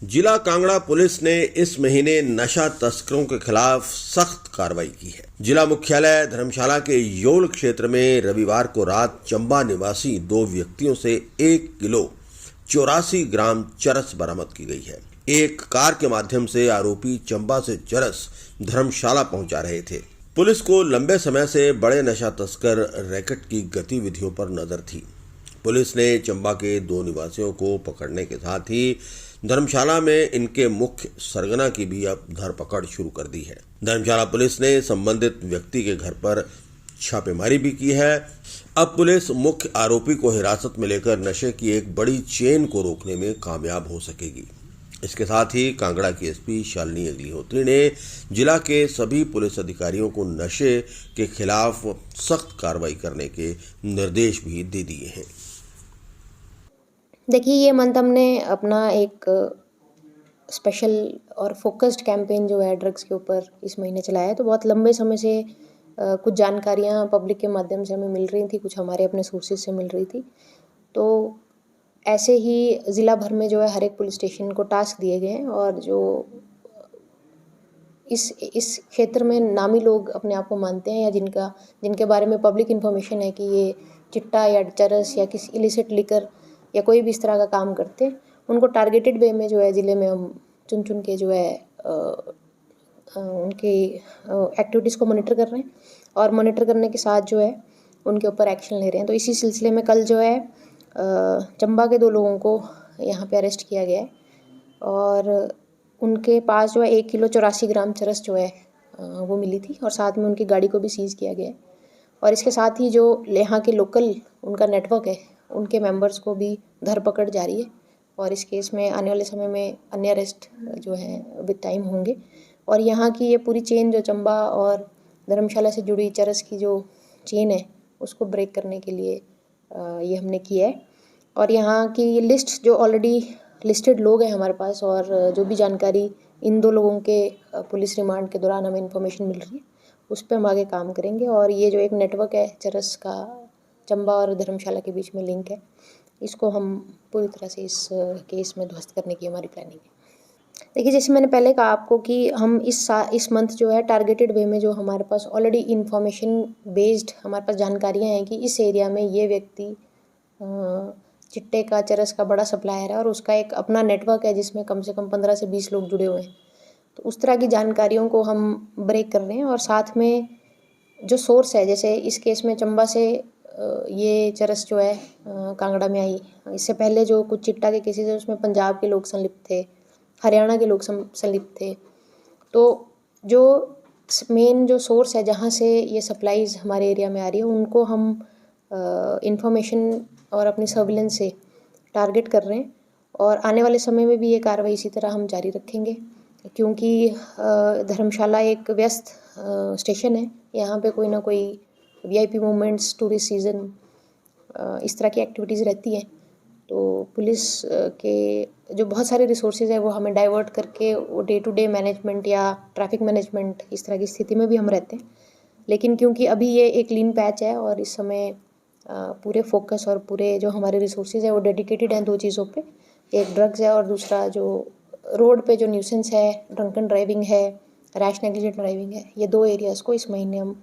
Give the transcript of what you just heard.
जिला कांगड़ा पुलिस ने इस महीने नशा तस्करों के खिलाफ सख्त कार्रवाई की है। जिला मुख्यालय धर्मशाला के योल क्षेत्र में रविवार को रात चंबा निवासी 2 व्यक्तियों से 1 किलो 84 ग्राम चरस बरामद की गई है। एक कार के माध्यम से आरोपी चंबा से चरस धर्मशाला पहुंचा रहे थे। पुलिस को लंबे समय से बड़े नशा तस्कर रैकेट की गतिविधियों पर नजर थी। पुलिस ने चंबा के 2 निवासियों को पकड़ने के साथ ही धर्मशाला में इनके मुख्य सरगना की भी अब धरपकड़ शुरू कर दी है। धर्मशाला पुलिस ने संबंधित व्यक्ति के घर पर छापेमारी भी की है। अब पुलिस मुख्य आरोपी को हिरासत में लेकर नशे की एक बड़ी चेन को रोकने में कामयाब हो सकेगी। इसके साथ ही कांगड़ा की एसपी शालिनी अग्निहोत्री ने जिला के सभी पुलिस अधिकारियों को नशे के खिलाफ सख्त कार्रवाई करने के निर्देश भी दे दिए हैं। देखिए, ये मंथ हमने अपना एक स्पेशल और फोकस्ड कैंपेन जो है ड्रग्स के ऊपर इस महीने चलाया है। तो बहुत लंबे समय से कुछ जानकारियाँ पब्लिक के माध्यम से हमें मिल रही थी, कुछ हमारे अपने सोर्सेज से मिल रही थी। तो ऐसे ही ज़िला भर में जो है हर एक पुलिस स्टेशन को टास्क दिए गए हैं और जो इस क्षेत्र में नामी लोग अपने आप को मानते हैं या जिनके बारे में पब्लिक इन्फॉर्मेशन है कि ये चिट्टा या चरस या किसी इलिसिट लिकर या कोई भी इस तरह का काम करते हैं, उनको टारगेटेड वे में जो है ज़िले में हम चुन के जो है उनकी एक्टिविटीज़ को मॉनिटर कर रहे हैं और मॉनिटर करने के साथ जो है उनके ऊपर एक्शन ले रहे हैं। तो इसी सिलसिले में कल जो है चंबा के 2 लोगों को यहाँ पे अरेस्ट किया गया है और उनके पास जो है 1 किलो 84 ग्राम चरस जो है वो मिली थी और साथ में उनकी गाड़ी को भी सीज़ किया गया है। और इसके साथ ही जो यहाँ के लोकल उनका नेटवर्क है, उनके मेंबर्स को भी धरपकड़ जारी है और इस केस में आने वाले समय में अन्य अरेस्ट जो हैं विद टाइम होंगे। और यहाँ की ये पूरी चेन जो चंबा और धर्मशाला से जुड़ी चरस की जो चेन है उसको ब्रेक करने के लिए ये हमने किया है। और यहाँ की ये लिस्ट जो ऑलरेडी लिस्टेड लोग हैं हमारे पास और जो भी जानकारी इन 2 लोगों के पुलिस रिमांड के दौरान हमें इन्फॉर्मेशन मिल रही है उस पर हम आगे काम करेंगे। और ये जो एक नेटवर्क है चरस का चंबा और धर्मशाला के बीच में लिंक है, इसको हम पूरी तरह से इस केस में ध्वस्त करने की हमारी प्लानिंग है। देखिए, जैसे मैंने पहले कहा आपको कि हम इस मंथ जो है टारगेटेड वे में जो हमारे पास ऑलरेडी इन्फॉर्मेशन बेस्ड हमारे पास जानकारियाँ हैं कि इस एरिया में ये व्यक्ति चिट्टे का चरस का बड़ा सप्लायर है और उसका एक अपना नेटवर्क है जिसमें कम से कम 15 से 20 लोग जुड़े हुए हैं। तो उस तरह की जानकारियों को हम ब्रेक कर रहे हैं और साथ में जो सोर्स है, जैसे इस केस में चंबा से ये चरस जो है कांगड़ा में आई। इससे पहले जो कुछ चिट्टा के केसेस है उसमें पंजाब के लोग संलिप्त थे, हरियाणा के लोग संलिप्त थे। तो जो मेन जो सोर्स है जहाँ से ये सप्लाईज़ हमारे एरिया में आ रही है उनको हम इंफॉर्मेशन और अपनी सर्विलेंस से टारगेट कर रहे हैं और आने वाले समय में भी ये कार्रवाई इसी तरह हम जारी रखेंगे क्योंकि धर्मशाला एक व्यस्त स्टेशन है। यहाँ पे कोई ना कोई वीआईपी मूवमेंट्स, टूरिस्ट सीज़न, इस तरह की एक्टिविटीज़ रहती हैं। तो पुलिस के जो बहुत सारे रिसोर्सेज हैं वो हमें डाइवर्ट करके वो डे टू डे मैनेजमेंट या ट्रैफिक मैनेजमेंट इस तरह की स्थिति में भी हम रहते हैं। लेकिन क्योंकि अभी ये एक लीन पैच है और इस समय पूरे फोकस और पूरे जो हमारे रिसोर्सेज है वो डेडिकेटेड हैं 2 चीज़ों पे, एक ड्रग्स है और दूसरा जो रोड पे जो न्यूसेंस है, ड्रंकन ड्राइविंग है, रैश नेग्लिजेंट ड्राइविंग है। ये 2 एरियाज़ को इस महीने हम